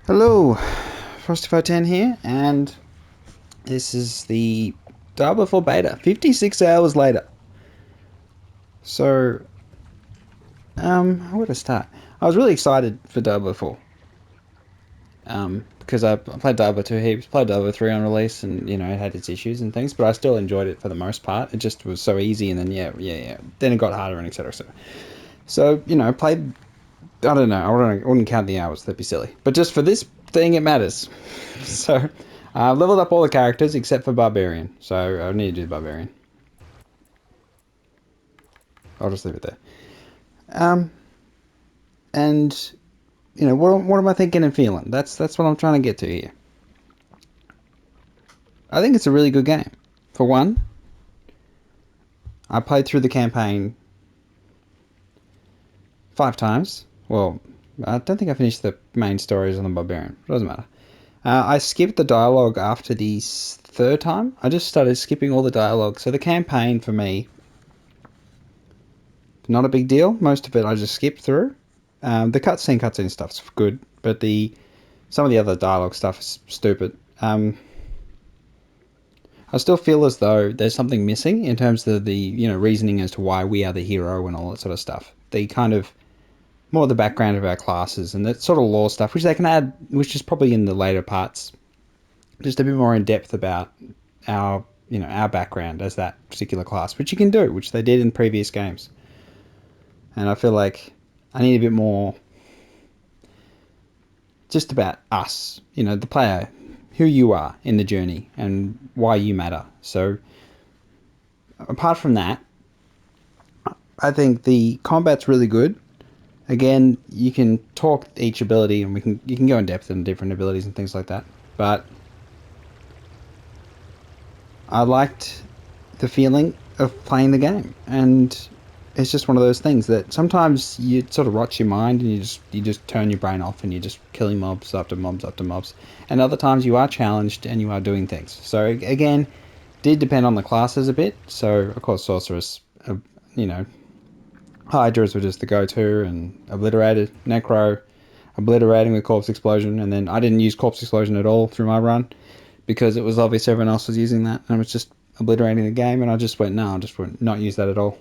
Hello, Frosty510 here, and this is the Diablo 4 beta, 56 hours later. So, where to start? I was really excited for Diablo 4, because I played Diablo 2 heaps, played Diablo 3 on release, and, it had its issues and things, but I still enjoyed it for the most part. It just was so easy, and then, then it got harder, and etc. So, played, I don't know, I wouldn't count the hours, that'd be silly. But just for this thing, it matters. So, I leveled up all the characters except for Barbarian. So, I need to do Barbarian. I'll just leave it there. Um, and, what am I thinking and feeling? That's what I'm trying to get to here. I think it's a really good game. For one, I played through the campaign 5 times. Well, I don't think I finished the main stories on the Barbarian. It doesn't matter. I skipped the dialogue after the third time. I just started skipping all the dialogue. So the campaign for me, not a big deal. Most of it I just skipped through. The cutscene stuff's good, but some of the other dialogue stuff is stupid. I still feel as though there's something missing in terms of the reasoning as to why we are the hero and all that sort of stuff. The kind of more the background of our classes and that sort of lore stuff, which they can add, which is probably in the later parts, just a bit more in depth about our background as that particular class, which you can do, which they did in previous games. And I feel like I need a bit more just about us, the player, who you are in the journey and why you matter. So apart from that, I think the combat's really good. Again, you can talk each ability and you can go in depth in different abilities and things like that. But I liked the feeling of playing the game, and it's just one of those things that sometimes you sort of rots your mind and you just turn your brain off and you're just killing mobs after mobs after mobs. And other times you are challenged and you are doing things. So again, did depend on the classes a bit. So of course sorceress, you know, Hydras were just the go-to, and obliterated, necro, obliterating with corpse explosion, and then I didn't use corpse explosion at all through my run because it was obvious everyone else was using that, and I was just obliterating the game, and I just went, no, I just would not use that at all.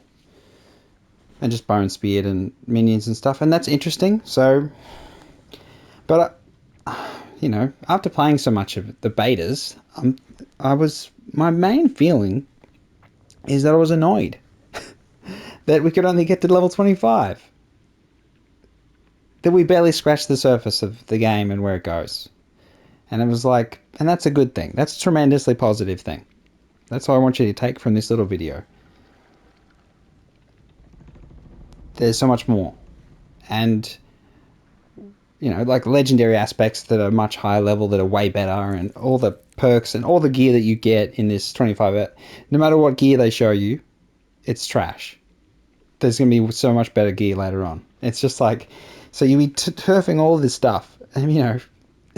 And just bone speared and minions and stuff, and that's interesting. So, but after playing so much of the betas, my main feeling is that I was annoyed that we could only get to level 25. That we barely scratched the surface of the game and where it goes. And it was like, and that's a good thing. That's a tremendously positive thing. That's what I want you to take from this little video. There's so much more. And, like legendary aspects that are much higher level, that are way better, and all the perks and all the gear that you get in this 25, no matter what gear they show you, it's trash. There's going to be so much better gear later on. It's just like, so you be turfing all this stuff, and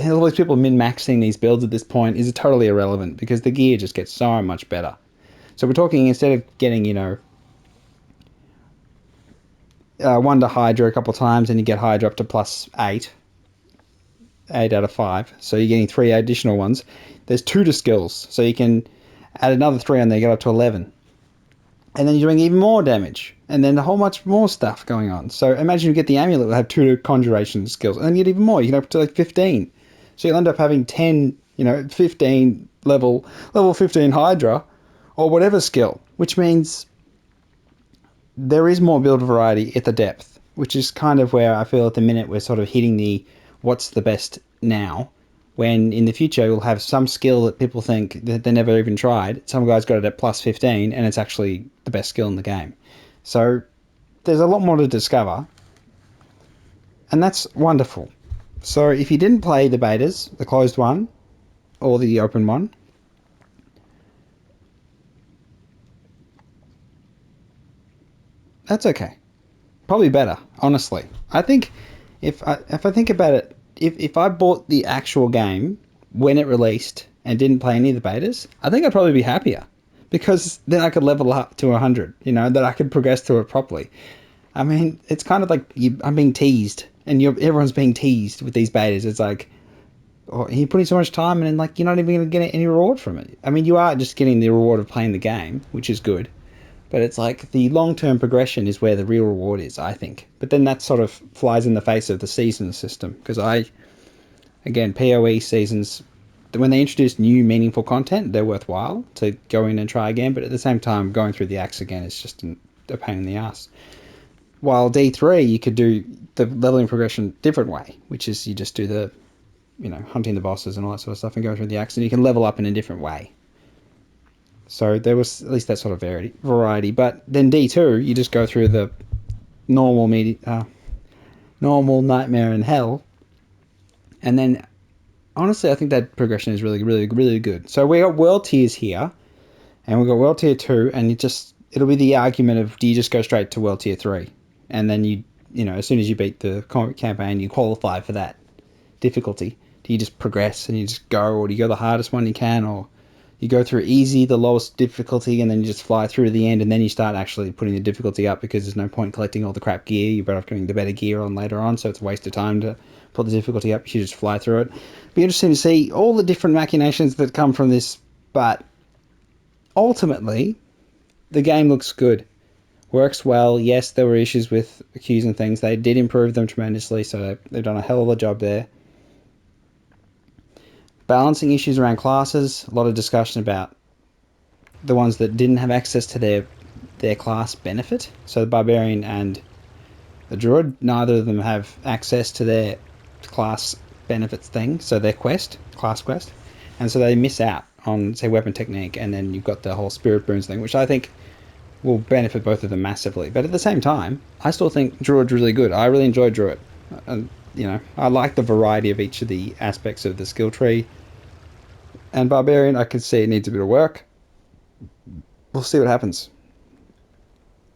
all these people min-maxing these builds at this point is totally irrelevant because the gear just gets so much better. So we're talking, instead of getting, one to Hydra a couple of times and you get Hydra up to +8 out of 5, so you're getting 3 additional ones. There's 2 to skills, so you can add another 3 on there, get up to 11. And then you're doing even more damage, and then a whole much more stuff going on. So imagine you get the amulet, will have 2 conjuration skills, and then you get even more. You can up to like 15. So you'll end up having 10, 15 level 15 Hydra, or whatever skill, which means there is more build variety at the depth, which is kind of where I feel at the minute we're sort of hitting the what's the best now, when in the future you'll have some skill that people think that they never even tried. Some guy's got it at +15 and it's actually the best skill in the game. So there's a lot more to discover, and that's wonderful. So if you didn't play the betas, the closed one or the open one, that's okay. Probably better, honestly. I think if I think about it, if I bought the actual game when it released and didn't play any of the betas, I think I'd probably be happier, because then I could level up to 100. That I could progress through it properly. I mean, it's kind of like I'm being teased, and everyone's being teased with these betas. It's like, or you're putting so much time in, and like you're not even going to get any reward from it. I mean, you are just getting the reward of playing the game, which is good. But it's like the long-term progression is where the real reward is, I think. But then that sort of flies in the face of the season system. Because again, PoE seasons, when they introduce new meaningful content, they're worthwhile to go in and try again. But at the same time, going through the axe again is just a pain in the ass. While D3, you could do the leveling progression different way, which is you just do the, hunting the bosses and all that sort of stuff and go through the axe, and you can level up in a different way. So there was at least that sort of variety. But then D2, you just go through the normal nightmare in hell, and then honestly, I think that progression is really, really, really good. So we got world tiers here, and we got world tier 2, and it'll be the argument of, do you just go straight to world tier 3, and then as soon as you beat the campaign, you qualify for that difficulty. Do you just progress and you just go, or do you go the hardest one you can, or you go through easy, the lowest difficulty, and then you just fly through to the end, and then you start actually putting the difficulty up because there's no point collecting all the crap gear. You're better off getting the better gear on later on, so it's a waste of time to put the difficulty up. You should just fly through it. Be interesting to see all the different machinations that come from this, but ultimately, the game looks good. Works well. Yes, there were issues with queues and things. They did improve them tremendously, so they've done a hell of a job there. Balancing issues around classes, a lot of discussion about the ones that didn't have access to their class benefit. So the Barbarian and the Druid, neither of them have access to their class benefits thing, so their class quest. And so they miss out on, say, weapon technique, and then you've got the whole Spirit Boons thing, which I think will benefit both of them massively. But at the same time, I still think Druid's really good. I really enjoy Druid. I like the variety of each of the aspects of the skill tree. And Barbarian, I can see it needs a bit of work. We'll see what happens.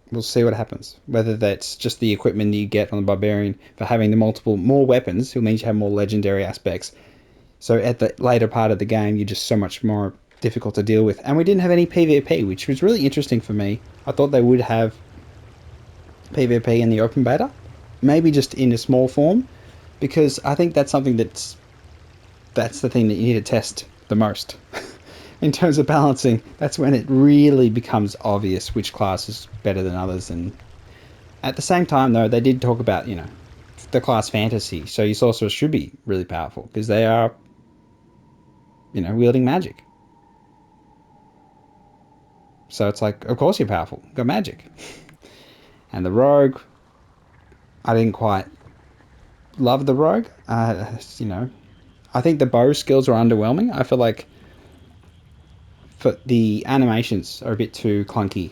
Whether that's just the equipment you get on the Barbarian for having the more weapons, it means you have more legendary aspects. So at the later part of the game, you're just so much more difficult to deal with. And we didn't have any PvP, which was really interesting for me. I thought they would have PvP in the open beta, maybe just in a small form, because I think that's something that's the thing that you need to test the most. In terms of balancing, that's when it really becomes obvious which class is better than others. And at the same time, though, they did talk about, the class fantasy. So your sorcerers should be really powerful because they are, wielding magic. So it's like, of course you're powerful. You've got magic. And the rogue, I didn't quite love the rogue. I think the bow skills are underwhelming. I feel like the animations are a bit too clunky.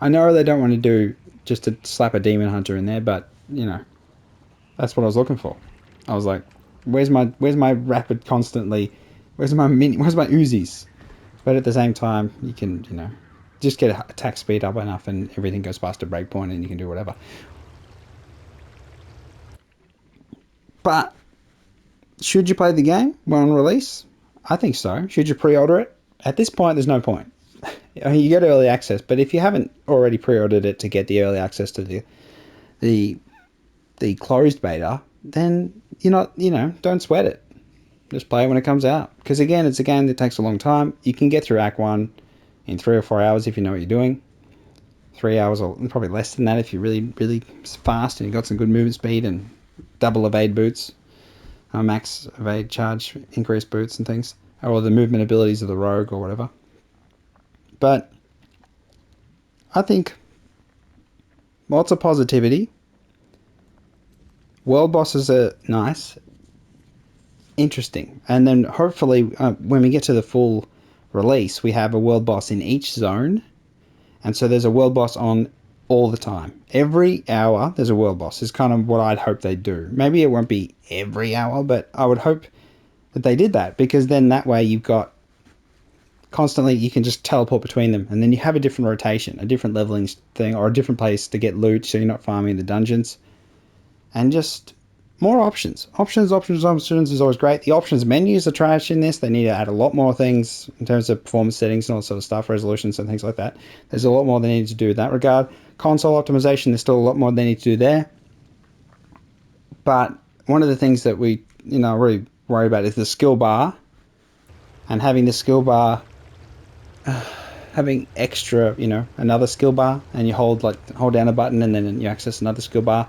I know they don't want to do just to slap a demon hunter in there, but that's what I was looking for. I was like, where's my rapid constantly? Where's my Uzis? But at the same time, you can just get attack speed up enough, and everything goes past a breakpoint, and you can do whatever. But should you play the game on release? I think so. Should you pre-order it? At this point, there's no point. I mean, you get early access, but if you haven't already pre-ordered it to get the early access to the closed beta, then don't sweat it. Just play it when it comes out. Because again, it's a game that takes a long time. You can get through Act 1 in 3 or 4 hours if you know what you're doing. 3 hours, or probably less than that if you're really, really fast and you've got some good movement speed and double evade boots. Max evade charge, increased boots and things. Or the movement abilities of the rogue or whatever. But I think lots of positivity. World bosses are nice, interesting, and then hopefully when we get to the full release, we have a world boss in each zone, and so there's a world boss on all the time. Every hour there's a world boss is kind of what I'd hope they do. Maybe it won't be every hour, but I would hope that they did that, because then that way you've got constantly, you can just teleport between them, and then you have a different rotation, a different leveling thing, or a different place to get loot so you're not farming the dungeons, and just more options. Options is always great. The options menus are trash in this. They need to add a lot more things in terms of performance settings and all sort of stuff, resolutions and things like that. There's a lot more they need to do in that regard. Console optimization, there's still a lot more they need to do there. But one of the things that we really worry about is the skill bar, and having the skill bar, having extra, another skill bar, and you hold down a button and then you access another skill bar.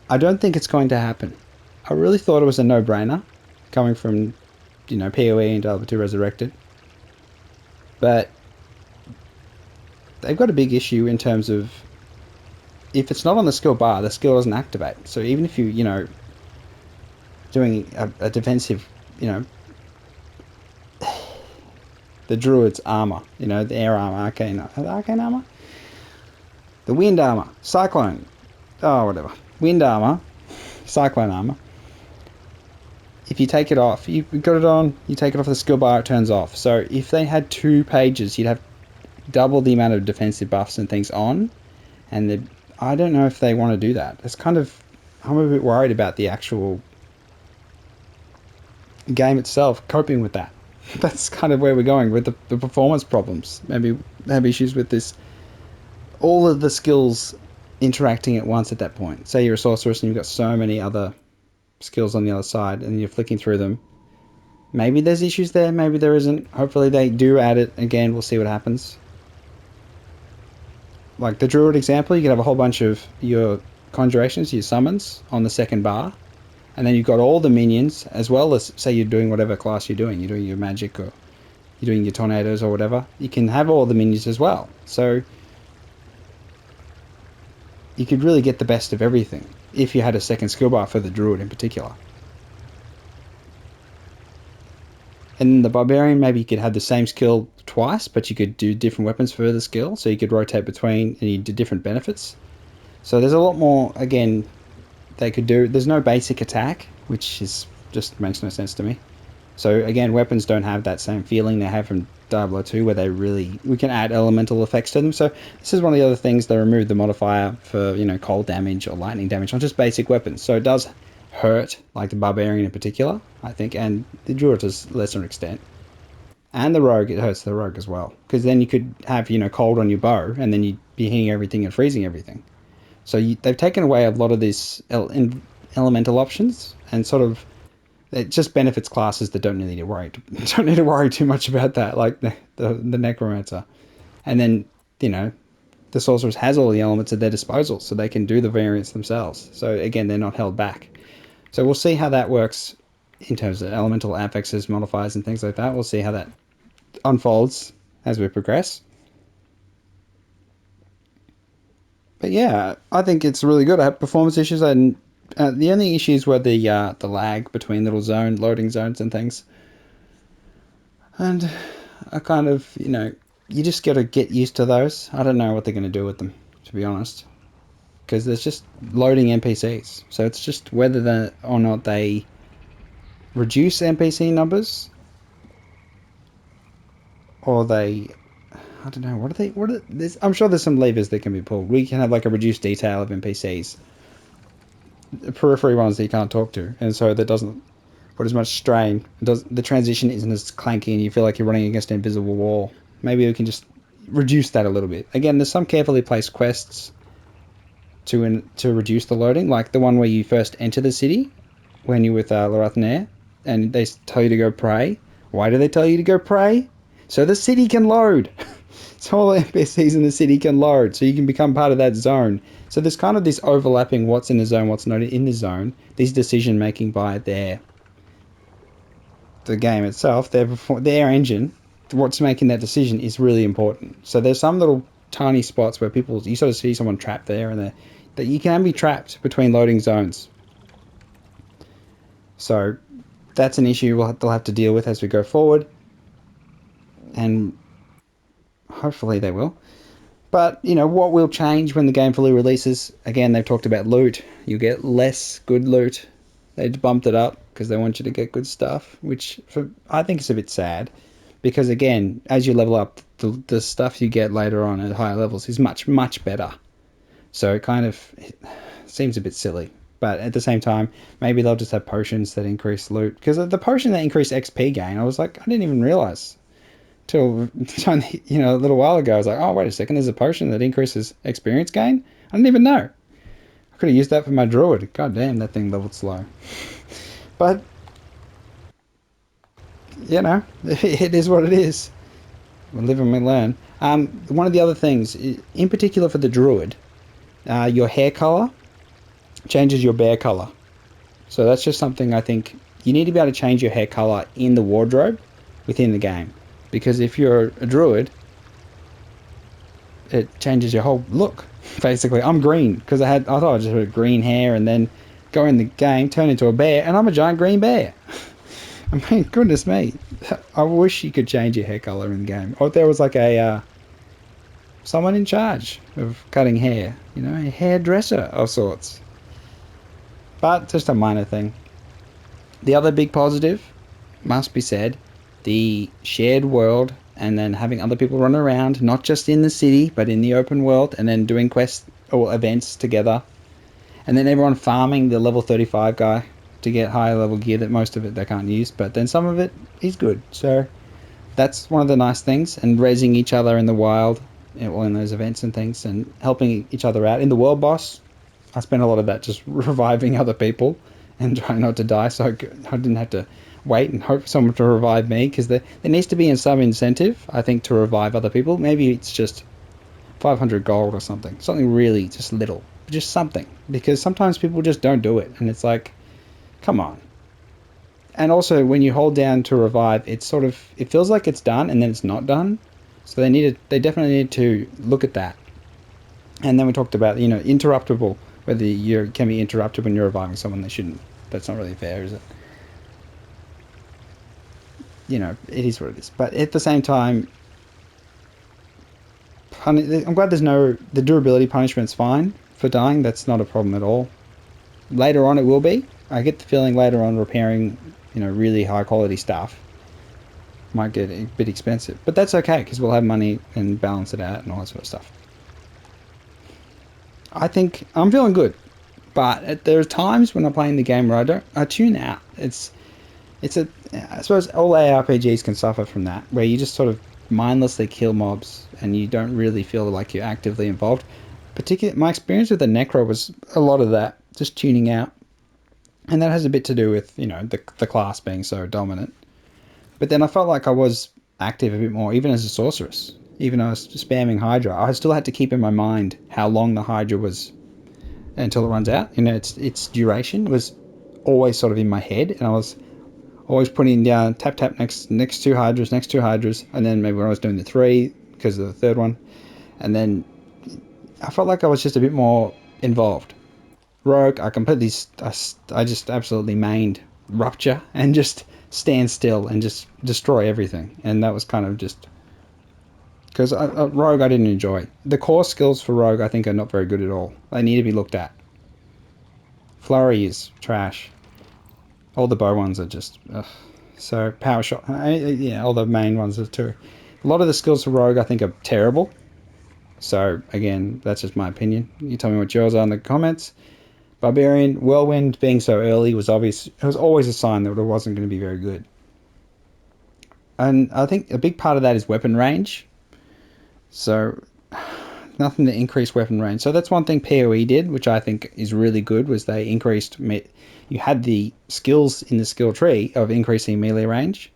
I don't think it's going to happen. I really thought it was a no-brainer coming from, PoE and Diablo 2 Resurrected. But they've got a big issue in terms of if it's not on the skill bar, the skill doesn't activate. So even if doing a defensive, the druid's armor, the air armor, arcane armor, the wind armor, cyclone, whatever, wind armor, cyclone armor. If you take it off, you've got it on, you take it off the skill bar, it turns off. So if they had 2 pages, you'd have double the amount of defensive buffs and things on, and I don't know if they want to do that. I'm a bit worried about the actual game itself coping with that. That's kind of where we're going with the performance problems. Maybe they have issues with this, all of the skills interacting at once at that point. Say you're a sorceress and you've got so many other skills on the other side and you're flicking through them. Maybe there's issues there, maybe there isn't. Hopefully they do add it again. We'll see what happens. Like the druid example, you could have a whole bunch of your conjurations, your summons on the second bar, and then you've got all the minions, as well as, say you're doing whatever class you're doing your magic, or you're doing your tornadoes or whatever, you can have all the minions as well. So you could really get the best of everything if you had a second skill bar for the druid in particular. And the barbarian, maybe you could have the same skill twice, but you could do different weapons for the skill, so you could rotate between and you do different benefits. So there's a lot more, again, they could do. There's no basic attack, which is just makes no sense to me. So again, weapons don't have that same feeling they have from Diablo 2, where we can add elemental effects to them. So this is one of the other things, they removed the modifier for, cold damage or lightning damage on just basic weapons. So it does hurt, like the barbarian in particular, I think, and the druid to a lesser extent. And the rogue, it hurts the rogue as well. Because then you could have, cold on your bow, and then you'd be hitting everything and freezing everything. So they've taken away a lot of these elemental options, and sort of it just benefits classes that don't need to worry too much about that, like the necromancer. And then the sorceress has all the elements at their disposal, so they can do the variants themselves. So again, they're not held back. So we'll see how that works in terms of elemental affixes, modifiers, and things like that. We'll see how that unfolds as we progress. But yeah, I think it's really good. I have performance issues, and the only issues were the lag between little loading zones and things. And I kind of, you just got to get used to those. I don't know what they're going to do with them, to be honest, because there's just loading NPCs. So it's just whether or not they reduce NPC numbers, or they, I don't know, I'm sure there's some levers that can be pulled. We can have like a reduced detail of NPCs, periphery ones that you can't talk to, and so that doesn't put as much strain. The transition isn't as clanky, and you feel like you're running against an invisible wall. Maybe we can just reduce that a little bit. Again, there's some carefully placed quests to reduce the loading, like the one where you first enter the city when you're with Lorathnair, and they tell you to go pray. Why do they tell you to go pray? So the city can load. So all the NPCs in the city can load, so you can become part of that zone. So there's kind of this overlapping what's in the zone, what's not in the zone. These decision making by the game itself, their engine, what's making that decision is really important. So there's some little tiny spots where you sort of see someone trapped there, and that you can be trapped between loading zones. So that's an issue they'll have to deal with as we go forward, and hopefully they will. But, what will change when the game fully releases? Again, they've talked about loot. You get less good loot. They bumped it up because they want you to get good stuff, which I think is a bit sad. Because, again, as you level up, the stuff you get later on at higher levels is much, much better. So it kind of seems a bit silly. But at the same time, maybe they'll just have potions that increase loot. Because the potion that increased XP gain, I was like, I didn't even realize. Till a little while ago, I was like, oh, wait a second, there's a potion that increases experience gain? I didn't even know. I Could have used that for my druid. God damn, that thing leveled slow. But, you know, it is what it is. We live and we learn. One of the other things, in particular for the druid, your hair color changes your bear color. So that's just something I think you need to be able to change your hair color in the wardrobe within the game. Because if you're a druid, it changes your whole look. Basically, I'm green because I thought I just had green hair, and then go in the game, turn into a bear, and I'm a giant green bear. I mean, goodness me. I wish you could change your hair color in the game. Or there was like a someone in charge of cutting hair, you know, a hairdresser of sorts. But just a minor thing. The other big positive, must be said, the shared world and then having other people run around, not just in the city, but in the open world, and then doing quests or events together. And then everyone farming the level 35 guy to get higher level gear that most of it they can't use, but then some of it is good. So that's one of the nice things. And raising each other in the wild, in those events and things, and helping each other out. In the world boss, I spent a lot of that just reviving other people and trying not to die, so I didn't have to wait and hope for someone to revive me, because there needs to be some incentive, I think, to revive other people. Maybe it's just 500 gold or something really just little, just something, because sometimes people just don't do it, and it's like, come on. And also, when you hold down to revive, it feels like it's done and then it's not done. So they definitely need to look at that. And then we talked about, interruptible, whether you can be interrupted when you're reviving someone. They shouldn't. That's not really fair, is it? It is what it is. But at the same time, I'm glad the durability punishment's fine for dying. That's not a problem at all. Later on, it will be. I get the feeling later on repairing, really high quality stuff might get a bit expensive. But that's okay, because we'll have money and balance it out and all that sort of stuff. I think I'm feeling good. But there are times when I'm playing the game where I tune out. I suppose all ARPGs can suffer from that, where you just sort of mindlessly kill mobs and you don't really feel like you're actively involved. Particularly, my experience with the Necro was a lot of that, just tuning out, and that has a bit to do with the class being so dominant. But then I felt like I was active a bit more, even as a sorceress. Even though I was spamming Hydra, I still had to keep in my mind how long the Hydra was until it runs out. Its duration was always sort of in my head, and I was always putting down tap next two hydras, and then maybe when I was doing the 3 because of the third one, and then I felt like I was just a bit more involved. Rogue, I just absolutely mained Rupture and just stand still and just destroy everything, and that was kind of just because Rogue I didn't enjoy. The core skills for Rogue I think are not very good at all. They need to be looked at. Flurry is trash. All the bow ones are just so power shot. Yeah, all the main ones are too. A lot of the skills for Rogue I think are terrible. So again, that's just my opinion. You tell me what yours are in the comments. Barbarian Whirlwind being so early was obvious. It was always a sign that it wasn't going to be very good. And I think a big part of that is weapon range. So nothing to increase weapon range. So that's one thing PoE did, which I think is really good, was they increased. You had the skills in the skill tree of increasing melee range,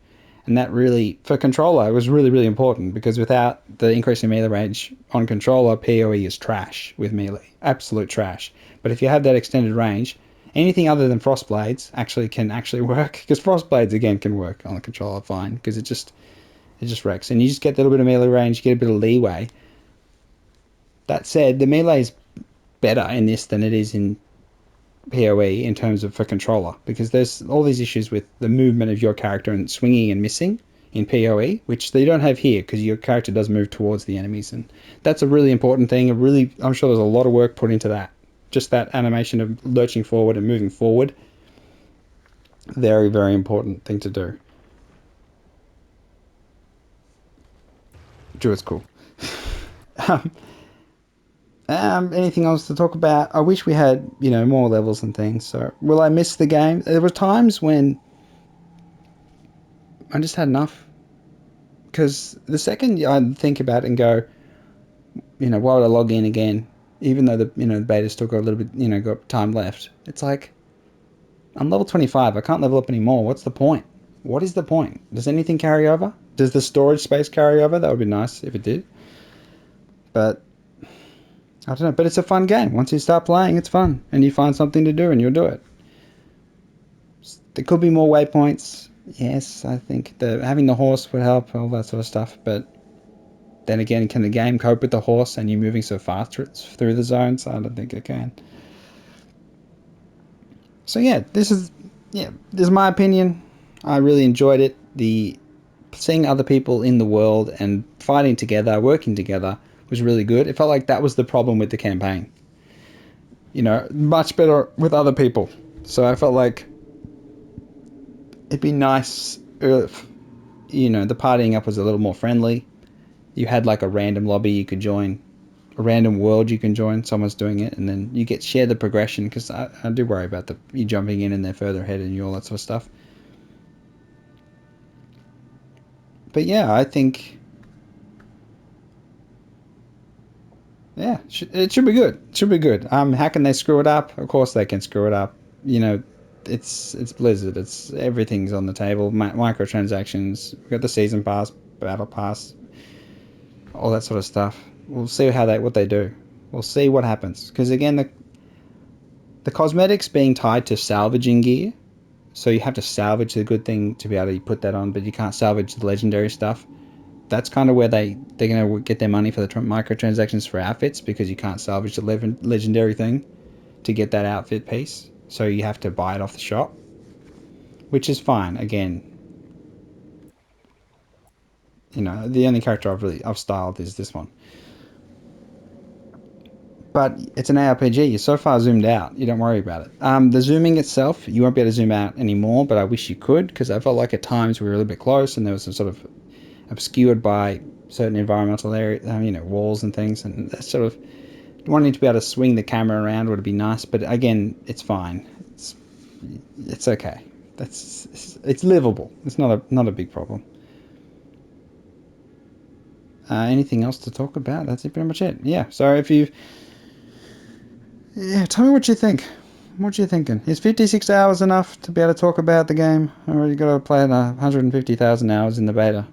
and that really, for controller, was really, really important, because without the increase in melee range on controller, PoE is trash with melee, absolute trash. But if you have that extended range, anything other than Frostblades can actually work, because Frostblades again can work on the controller fine, because it just wrecks, and you just get a little bit of melee range, you get a bit of leeway. That said, the melee is better in this than it is in PoE in terms of for controller, because there's all these issues with the movement of your character and swinging and missing in PoE, which they don't have here, because your character does move towards the enemies, and that's a really important thing. I'm sure there's a lot of work put into that. Just that animation of lurching forward and moving forward, very, very important thing to do. Druid's cool. Anything else to talk about? I wish we had, more levels and things. So, will I miss the game? There were times when I just had enough. Because the second I think about it and go, why would I log in again? even though the beta still got a little bit got time left. It's like I'm level 25. I can't level up anymore. What's the point? What is the point? Does anything carry over? Does the storage space carry over? That would be nice if it did. But I don't know. But it's a fun game. Once you start playing, it's fun, and you find something to do, and you'll do it. There could be more waypoints. Yes, I think having the horse would help, all that sort of stuff. But then again, can the game cope with the horse and you moving so fast through the zones? I don't think it can. So yeah, this is my opinion. I really enjoyed it. Seeing other people in the world and fighting together, working together was really good. It felt like that was the problem with the campaign. Much better with other people. So I felt like it'd be nice if the partying up was a little more friendly. You had like a random lobby you could join, a random world you can join. Someone's doing it, and then you share the progression, because I do worry about you jumping in and they're further ahead and you, all that sort of stuff. But yeah, I think it should be good. It should be good. How can they screw it up? Of course they can screw it up. It's Blizzard. It's everything's on the table. Microtransactions. We've got the season pass, battle pass, all that sort of stuff. We'll see what they do. We'll see what happens. Because again, the cosmetics being tied to salvaging gear, so you have to salvage the good thing to be able to put that on, but you can't salvage the legendary stuff. That's kind of where they're going to get their money for the microtransactions for outfits, because you can't salvage the legendary thing to get that outfit piece. So you have to buy it off the shop, which is fine. Again, the only character I've styled is this one. But it's an ARPG. You're so far zoomed out, you don't worry about it. The zooming itself, you won't be able to zoom out anymore, but I wish you could, because I felt like at times we were a little bit close and there was some sort of obscured by certain environmental area, walls and things, and that sort of wanting to be able to swing the camera around would be nice. But again, it's fine. It's okay. It's livable. It's not a big problem. Anything else to talk about? That's pretty much it. Yeah. So tell me what you think. What you thinking? Is 56 hours enough to be able to talk about the game, or you got to play it 150,000 hours in the beta,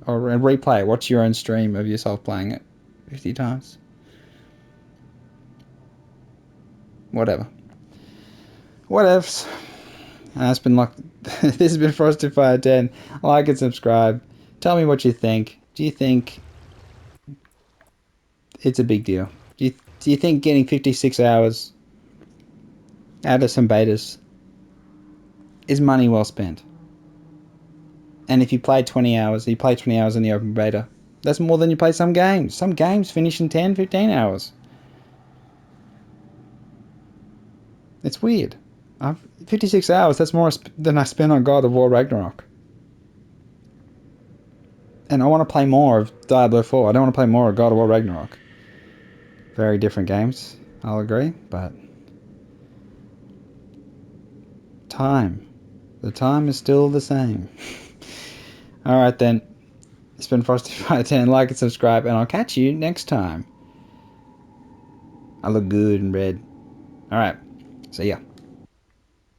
or replay it? Watch your own stream of yourself playing it 50 times. Whatever. Whatevs. It's been like this has been Frosted Fire 10. Like and subscribe. Tell me what you think. Do you think it's a big deal? Do you think getting 56 hours out of some betas is money well spent? And if you play 20 hours in the open beta, that's more than you play some games. Some games finish in 10, 15 hours. It's weird. 56 hours, that's more than I spent on God of War Ragnarok. And I want to play more of Diablo 4. I don't want to play more of God of War Ragnarok. Very different games, I'll agree, but the time is still the same. Alright then, it's been Frosty Fire 10. Like and subscribe, and I'll catch you next time. I look good in red. Alright, see ya.